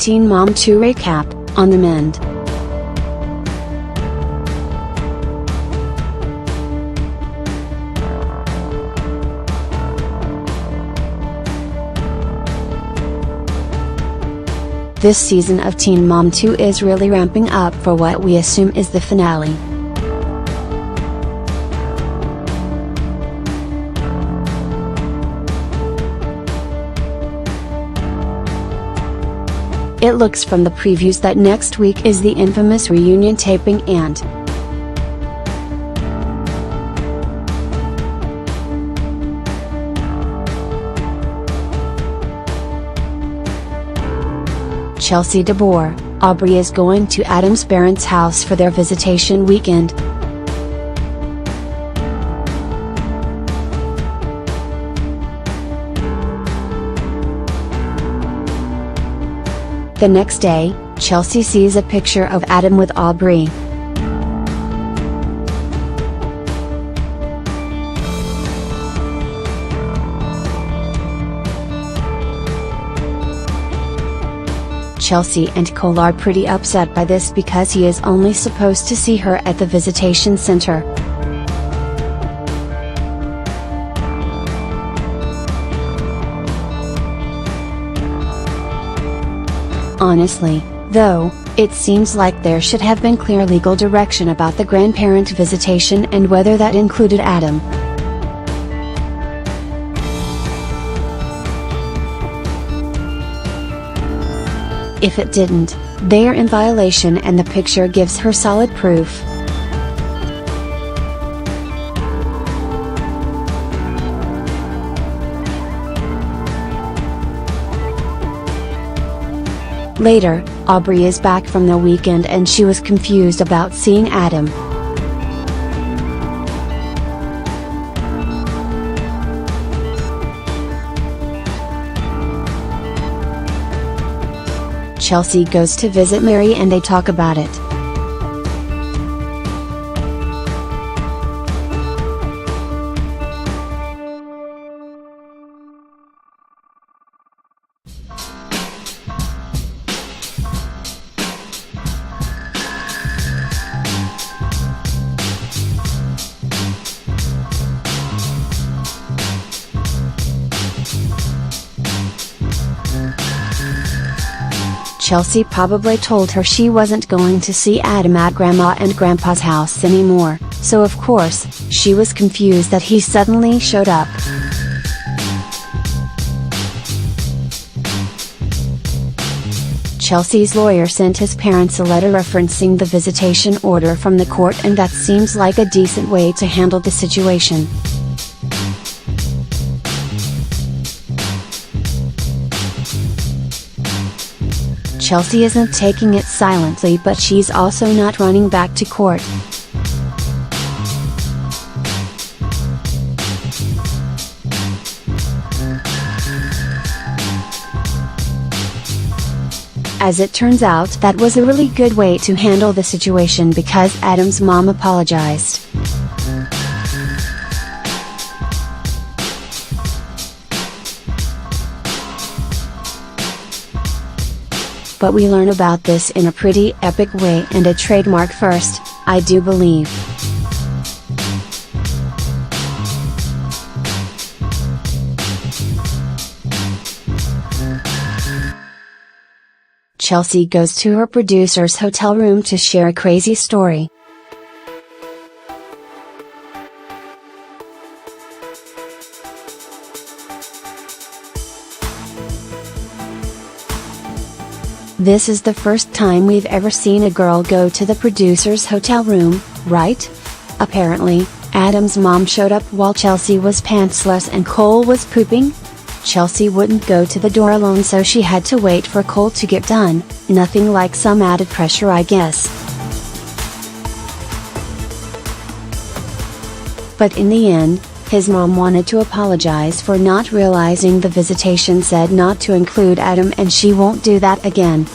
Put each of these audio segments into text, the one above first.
Teen Mom 2 recap, on the mend. This season of Teen Mom 2 is really ramping up for what we assume is the finale. It looks from the previews that next week is the infamous reunion taping and Chelsea DeBoer, Aubrey is going to Adam's parents' house for their visitation weekend. The next day, Chelsea sees a picture of Adam with Aubrey. Chelsea and Cole are pretty upset by this because he is only supposed to see her at the visitation center. Honestly, though, it seems like there should have been clear legal direction about the grandparent visitation and whether that included Adam. If it didn't, they are in violation and the picture gives her solid proof. Later, Aubrey is back from the weekend and she was confused about seeing Adam. Chelsea goes to visit Mary and they talk about it. Chelsea probably told her she wasn't going to see Adam at Grandma and Grandpa's house anymore, so of course, she was confused that he suddenly showed up. Chelsea's lawyer sent his parents a letter referencing the visitation order from the court, and that seems like a decent way to handle the situation. Chelsea isn't taking it silently, but she's also not running back to court. As it turns out, that was a really good way to handle the situation because Adam's mom apologized. But we learn about this in a pretty epic way and a trademark first, I do believe. Chelsea goes to her producer's hotel room to share a crazy story. This is the first time we've ever seen a girl go to the producer's hotel room, right? Apparently, Adam's mom showed up while Chelsea was pantsless and Cole was pooping. Chelsea wouldn't go to the door alone, so she had to wait for Cole to get done. Nothing like some added pressure, I guess. But in the end, his mom wanted to apologize for not realizing the visitation said not to include Adam, and she won't do that again.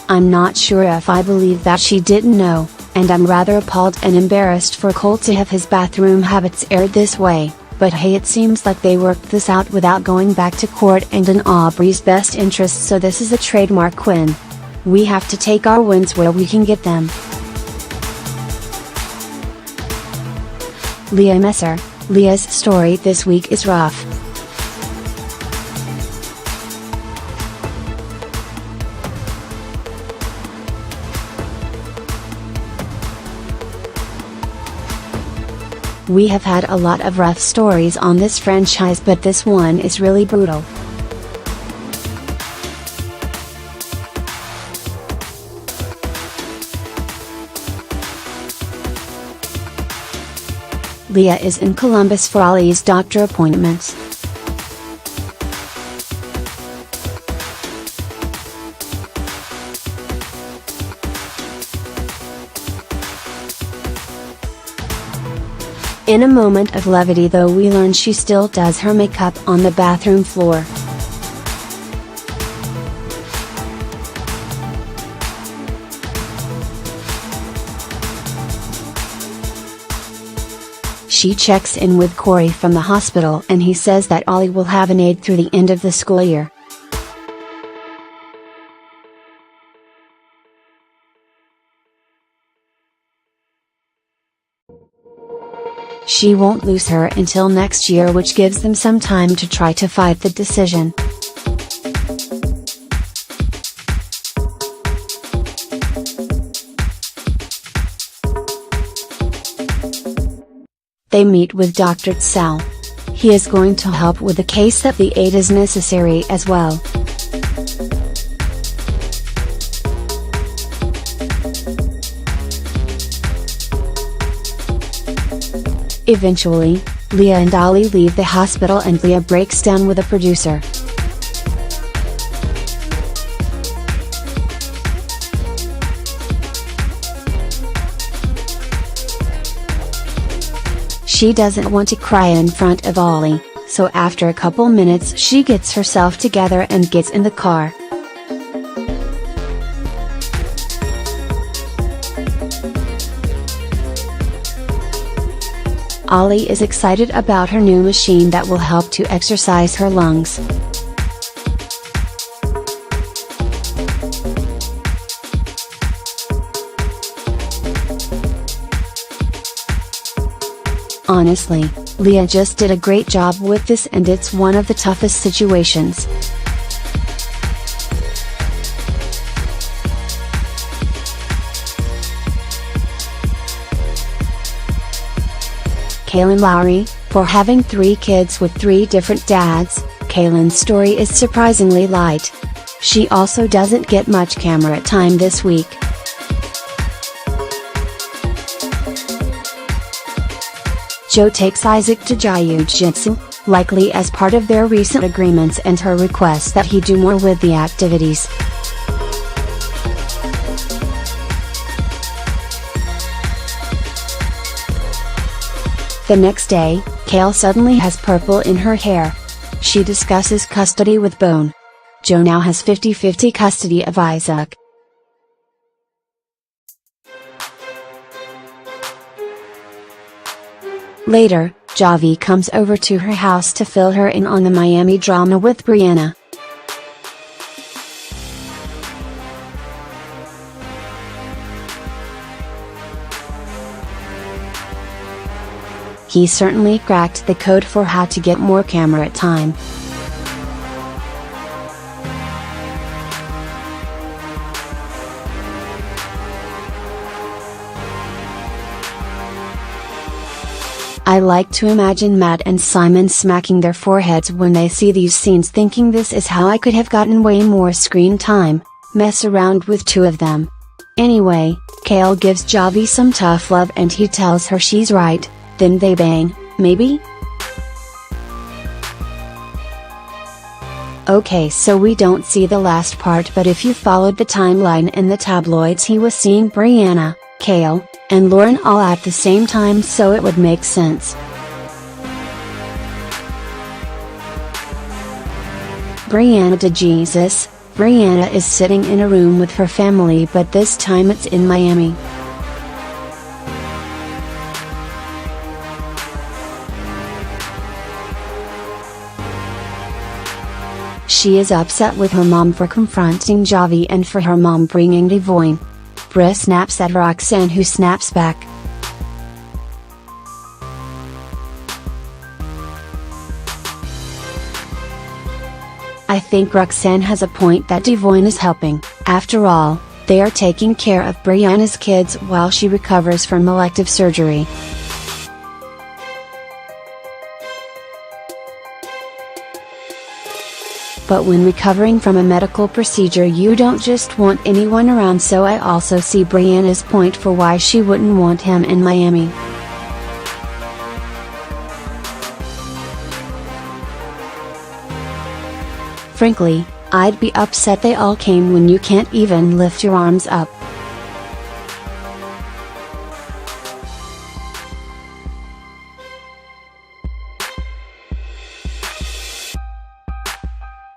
I'm not sure if I believe that she didn't know, and I'm rather appalled and embarrassed for Cole to have his bathroom habits aired this way, But hey, it seems like they worked this out without going back to court and in Aubrey's best interest, so this is a trademark win. We have to take our wins where we can get them. Leah Messer. Leah's story this week is rough. We have had a lot of rough stories on this franchise, but this one is really brutal. Leah is in Columbus for Ollie's doctor appointments. In a moment of levity though, we learn she still does her makeup on the bathroom floor. She checks in with Corey from the hospital and he says that Ollie will have an aide through the end of the school year. She won't lose her until next year, which gives them some time to try to fight the decision. They meet with Dr. Tsao. He is going to help with the case that the aid is necessary as well. Eventually, Leah and Ollie leave the hospital and Leah breaks down with a producer. She doesn't want to cry in front of Ollie, so after a couple minutes she gets herself together and gets in the car. Ollie is excited about her new machine that will help to exercise her lungs. Honestly, Leah just did a great job with this, and it's one of the toughest situations. Kailyn Lowry, for having 3 kids with 3 different dads, Kailyn's story is surprisingly light. She also doesn't get much camera time this week. Joe takes Isaac to jiu-jitsu, likely as part of their recent agreements and her request that he do more with the activities. The next day, Kail suddenly has purple in her hair. She discusses custody with Bone. Joe now has 50-50 custody of Isaac. Later, Javi comes over to her house to fill her in on the Miami drama with Briana. He certainly cracked the code for how to get more camera time. I like to imagine Matt and Simon smacking their foreheads when they see these scenes, thinking this is how I could have gotten way more screen time, mess around with 2 of them. Anyway, Kail gives Javi some tough love and he tells her she's right, then they bang, maybe? Okay, so we don't see the last part, but if you followed the timeline in the tabloids, he was seeing Briana, Kail, and Lauren all at the same time, so it would make sense. Briana to Jesus. Briana is sitting in a room with her family, but this time it's in Miami. she is upset with her mom for confronting Javi and for her mom bringing Devon. Bri snaps at Roxanne, who snaps back. I think Roxanne has a point that Devon is helping. After all, they are taking care of Briana's kids while she recovers from elective surgery. But when recovering from a medical procedure, you don't just want anyone around, so I also see Briana's point for why she wouldn't want him in Miami. Frankly, I'd be upset they all came when you can't even lift your arms up.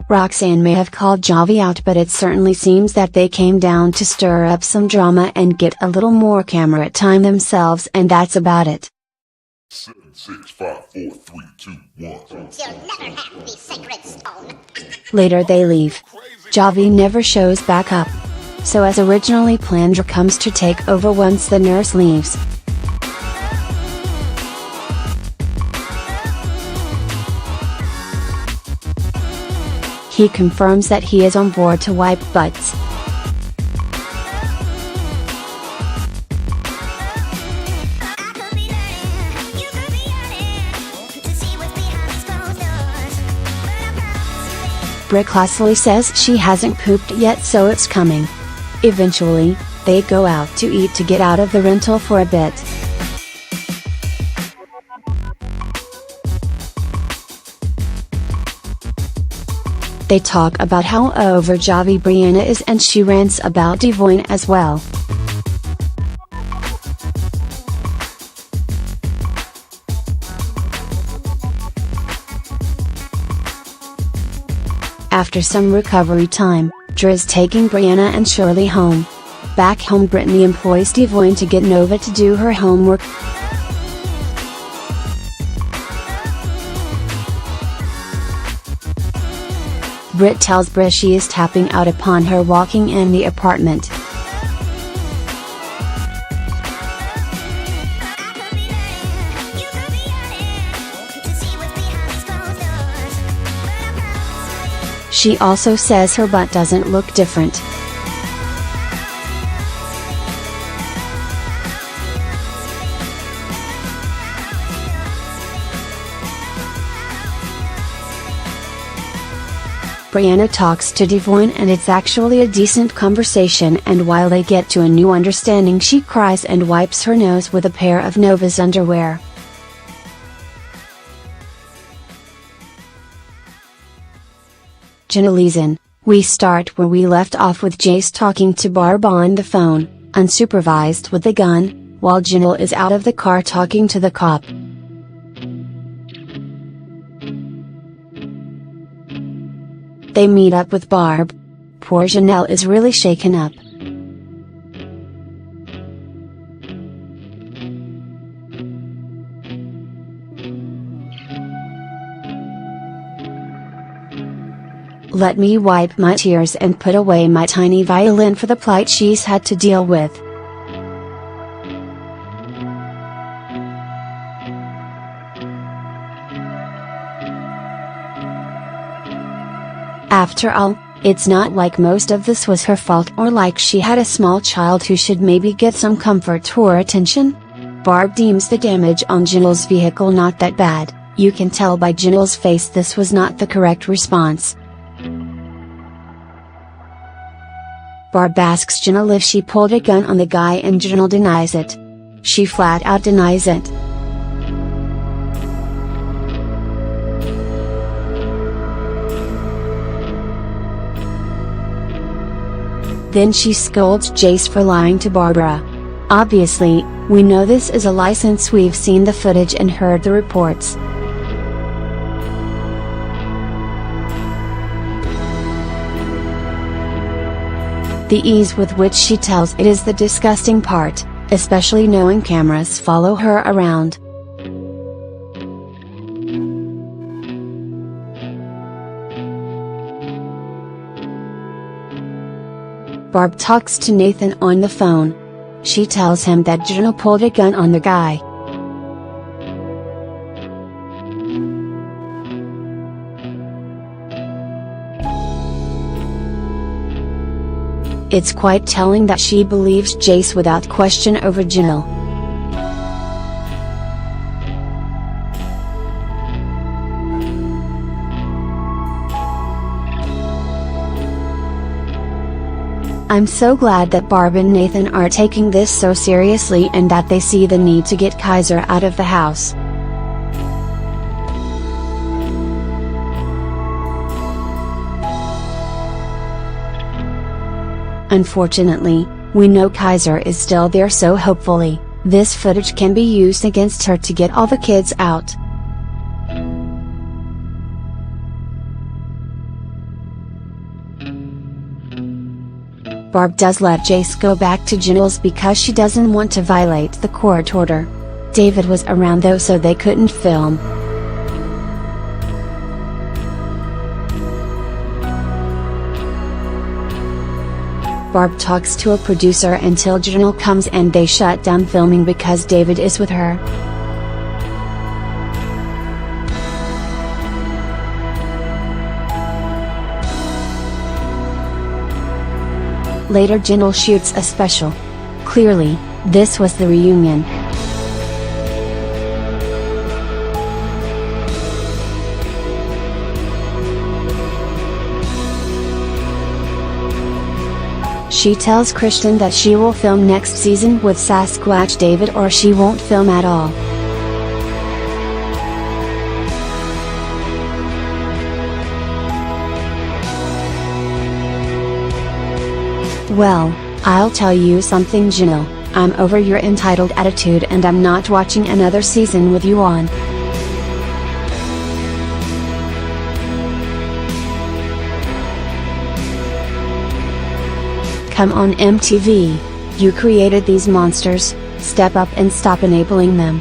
Roxanne may have called Javi out, but it certainly seems that they came down to stir up some drama and get a little more camera time themselves, and that's about it. 7, 6, 5, 4, 3, 2, 1. You'll never have the sacred stone. Later they leave. Javi never shows back up. So as originally planned, Dre comes to take over once the nurse leaves. He confirms that he is on board to wipe butts. Bri classily says she hasn't pooped yet, so it's coming. Eventually, they go out to eat to get out of the rental for a bit. They talk about how over Javi Briana is, and she rants about Devon as well. After some recovery time, Dre is taking Briana and Shirley home. Back home, Brittany employs Devon to get Nova to do her homework. Britt tells Bri she is tapping out upon her walking in the apartment. She also says her butt doesn't look different. Briana talks to Devon, and it's actually a decent conversation, and while they get to a new understanding, she cries and wipes her nose with a pair of Nova's underwear. Jenelle. We start where we left off, with Jace talking to Barb on the phone, unsupervised with a gun, while Jenelle is out of the car talking to the cop. They meet up with Barb. Poor Jenelle is really shaken up. Let me wipe my tears and put away my tiny violin for the plight she's had to deal with. After all, it's not like most of this was her fault, or like she had a small child who should maybe get some comfort or attention. Barb deems the damage on Jenelle's vehicle not that bad. You can tell by Jenelle's face this was not the correct response. Barb asks Jenelle if she pulled a gun on the guy, and Jenelle denies it. She flat out denies it. Then she scolds Jace for lying to Barbara. Obviously, we know this is a lie since we've seen the footage and heard the reports. The ease with which she tells it is the disgusting part, especially knowing cameras follow her around. Barb talks to Nathan on the phone. She tells him that Jenelle pulled a gun on the guy. It's quite telling that she believes Jace without question over Jenelle. I'm so glad that Barb and Nathan are taking this so seriously and that they see the need to get Kaiser out of the house. Unfortunately, we know Kaiser is still there, so hopefully, this footage can be used against her to get all the kids out. Barb does let Jace go back to Jenelle's because she doesn't want to violate the court order. David was around though, so they couldn't film. Barb talks to a producer until Jenelle comes and they shut down filming because David is with her. Later Jenelle shoots a special. Clearly, this was the reunion. She tells Christian that she will film next season with Sasquatch David or she won't film at all. Well, I'll tell you something, Jenelle, I'm over your entitled attitude and I'm not watching another season with you on. Come on MTV, you created these monsters, step up and stop enabling them.